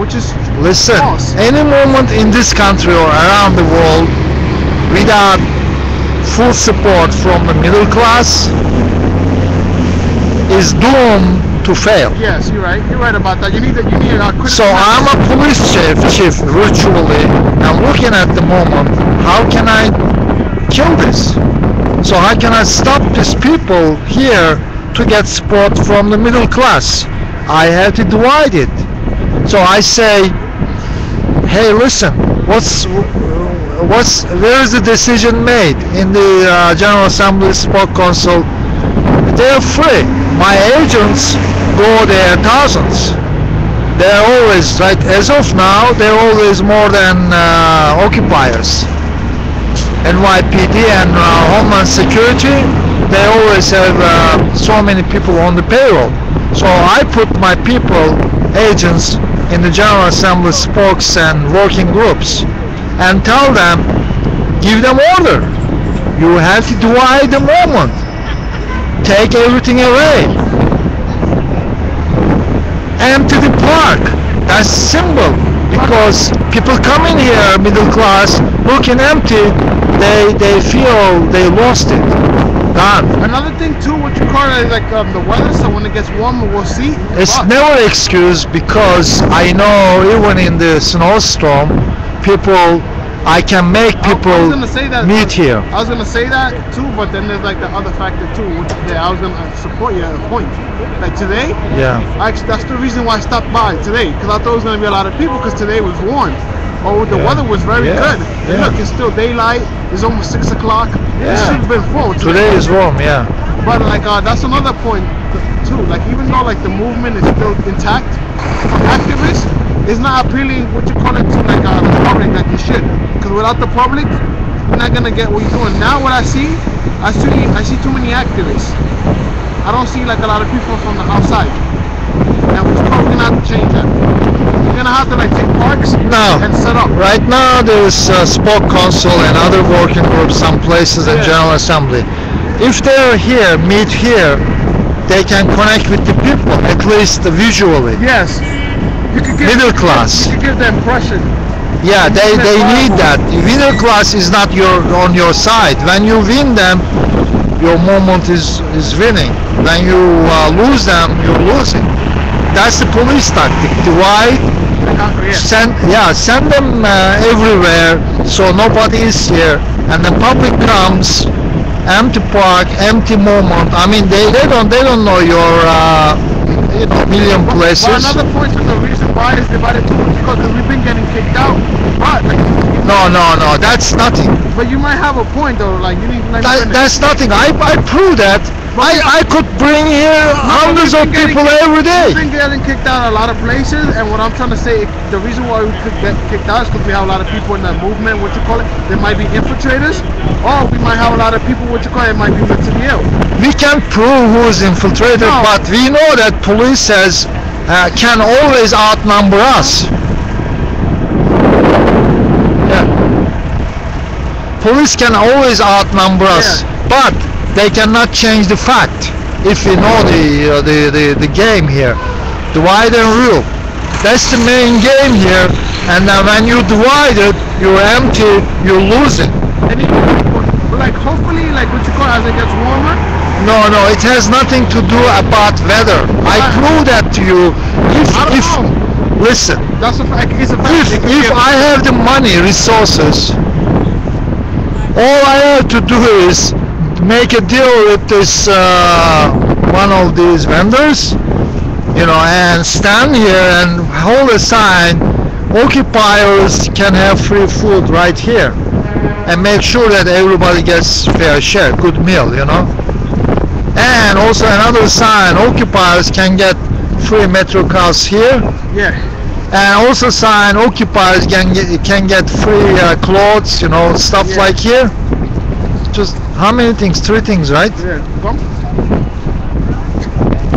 which is Listen, false. any moment in this country or around the world without full support from the middle class is doomed to fail. Yes, you're right. You're right about that. You need a So I'm a police chief virtually, and looking at the moment, how can I kill this? So how can I stop these people here to get support from the middle class? I have to divide it. So I say, hey, listen, where is the decision made in the General Assembly Sport Council? They're free. My agents go there thousands. They're always, right, as of now, they're always more than occupiers. NYPD and Homeland Security, they always have so many people on the payroll. So I put my people, agents, in the General Assembly spokes and working groups and tell them, give them order. You have to divide the moment. Take everything away. Empty the park. That's simple. Because people come in here, middle class, looking empty, they feel they lost it. Gone. Another thing too, what you call it, is like the weather. So when it gets warmer, we'll see. It's never an excuse, because I know even in the snowstorm, I can make people meet here. I was gonna say that too, but then there's like the other factor too. I was gonna support your point. Like today, yeah. Actually, that's the reason why I stopped by today, because I thought it was gonna be a lot of people, because today was warm. Oh, the weather was very good. And look, it's still daylight. It's almost 6 o'clock. It should have been full. Today is warm, yeah. But like that's another point too. Like even though like the movement is still intact, for activists, it's not appealing what you call it to like the public like you should. Because without the public, you're not gonna get what you're doing. Now what I see too many activists. I don't see like a lot of people from the outside. And we're gonna have to change that. We're gonna have to like take parks and set up. Right now there's Sport Council and other working groups, some places in General Assembly. If they're here, meet here, they can connect with the people, at least visually. Yes. You could give, middle class. You could give the impression. Yeah, they need that. Middle class is not on your side. When you win them, your moment is winning. When you lose them, you're losing. That's the police tactic. Divide, send them everywhere, so nobody is here, and the public comes, empty park, empty moment. I mean, they don't know your million places. But another point to the reason why is divided too much, because we've been getting kicked out. But no, that's nothing. But you might have a point though, like you need. That's nothing. I prove that. I could bring here hundreds of people every day. We've been getting kicked out a lot of places, and what I'm trying to say, the reason why we could get kicked out is because we have a lot of people in the movement, what you call it, there might be infiltrators, or we might have a lot of people, what you call it, might be mentally ill. We can't prove who is infiltrated, but we know that police can always outnumber us. Yeah. Police can always outnumber us, but they cannot change the fact. If you know the game here, divide and rule. That's the main game here. And then when you divide it, you're empty, you're losing. Like hopefully, like what you call it, as it gets warmer. No, it has nothing to do about weather. I prove that to you. Listen. That's a fact. It's a fact. If I have the money, resources, all I have to do is make a deal with this one of these vendors, and stand here and hold a sign. Occupiers can have free food right here, and make sure that everybody gets fair share, good meal, And also another sign: occupiers can get free metro cars here. Yeah. And also sign: occupiers can get free clothes, stuff like here. Just how many things? 3 things, right? Yeah.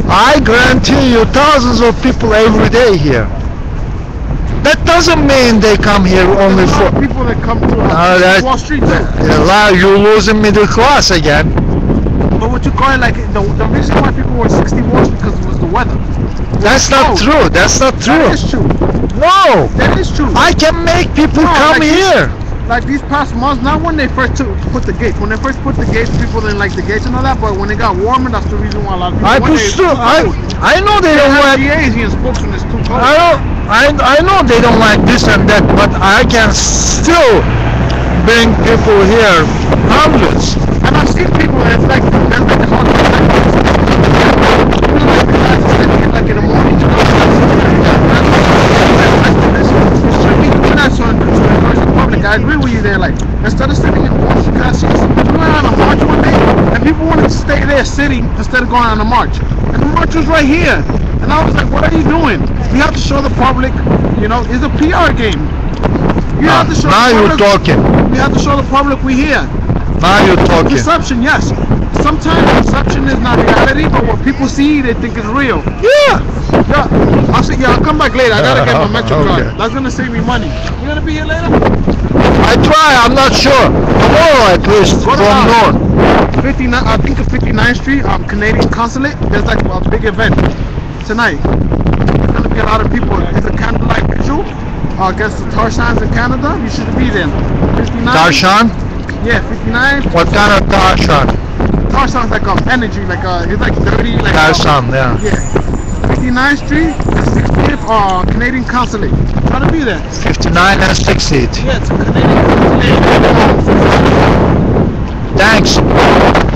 I guarantee you thousands of people every day here. That doesn't mean they come here only for people that come to Wall Street. You're losing middle class again. But what you call it, like the reason why people were 60 was because it was the weather. That's not true. That's not true. That is true. No, true. That is true. I can make people No, come like here. Like these past months, not when they first put the gates. When they first put the gates, people didn't like the gates and all that. But when it got warmer, that's the reason why a lot of people I went push there. through. I know they don't like. Asian folks when it's too cold. I know they don't like this and that, but I can still bring people here, hundreds. And I've seen people, and it's like there's like hot like in the morning, you know, public. I agree with you there. Like instead of sitting in Orange Castle, we went on a march one day, and people wanted to stay there sitting instead of going on a march. And the march was right here, and I was like, "What are you doing? We have to show the public, you know, it's a PR game. You have to show now the you're public, talking. We have to show the public we here. Now you're talking. Perception, yes. Sometimes perception is not reality, but what people see, they think is real. Yeah. Yeah, I'll come back later. I gotta get my Metro card. Okay. That's gonna save me money. You gonna be here later? I try. I'm not sure. Tomorrow at least What from about noon. 59? I think of 59th Street, Canadian Consulate. There's like a big event tonight. There's gonna be a lot of people. It's a candlelight ritual against the Tarshans in Canada. You should be there. 59. Darshan? Yeah, 59. What kind of Darshan? Tarshan's like energy, like it's like dirty, like Darshan, yeah. yeah. 59th Street, 60th, Canadian Consulate. Try to be there. 59 and 60. Yeah, it's a Canadian Consulate. Thanks.